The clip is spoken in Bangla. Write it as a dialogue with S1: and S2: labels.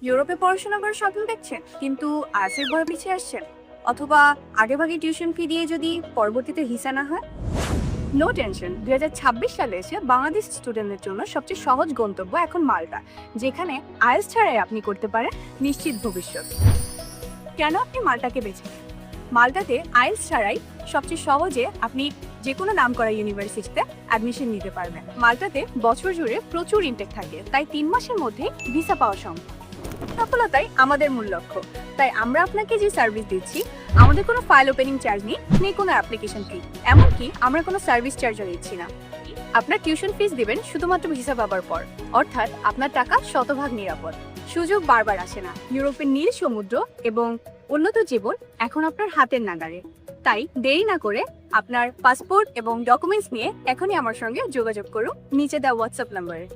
S1: ইউরোপে পড়াশোনা করার স্বপ্ন দেখছেন কিন্তু আর্টসের ভয় পিছিয়ে আসছেন, অথবা আগেভাগে টিউশন ফি দিয়ে যদি পরবর্তীতে ভিসা না হয়? নো টেনশন, 2026 সালে এসে বাংলাদেশ স্টুডেন্টদের জন্য সবচেয়ে সহজ গন্তব্য এখন মাল্টা, যেখানে আইএলটিএস ছাড়াই আপনি করতে পারেন নিশ্চিত ভবিষ্যৎ। কেন আপনি মাল্টাকে বেছে নেন? মাল্টাতে আইএলটিএস ছাড়াই সবচেয়ে সহজে আপনি যে কোনো নামকরা ইউনিভার্সিটিতে অ্যাডমিশন নিতে পারবেন। মাল্টাতে বছর জুড়ে প্রচুর ইনটেক থাকে, তাই 3 মাসের মধ্যে ভিসা পাওয়া সম্ভব। সফলতাই আমাদের মূল লক্ষ্য, তাই আমরা আপনাকে যে সার্ভিস দিচ্ছি, আমাদের কোনো ফাইল ওপেনিং চার্জ নেই কোনো অ্যাপ্লিকেশন ফি, এমনকি আমরা কোনো সার্ভিস চার্জও নিচ্ছি না। আপনার টিউশন ফিস দিবেন শুধুমাত্র ভিসা পাবার পর, অর্থাৎ আপনার টাকা শতভাগ নিরাপদ। সুযোগ বারবার আসে না, ইউরোপের নীল সমুদ্র এবং উন্নত জীবন এখন আপনার হাতের নাগালে। তাই দেরি না করে আপনার পাসপোর্ট এবং ডকুমেন্টস নিয়ে এখনই আমার সঙ্গে যোগাযোগ করুন নিচে দেওয়া হোয়াটসঅ্যাপ নম্বরে।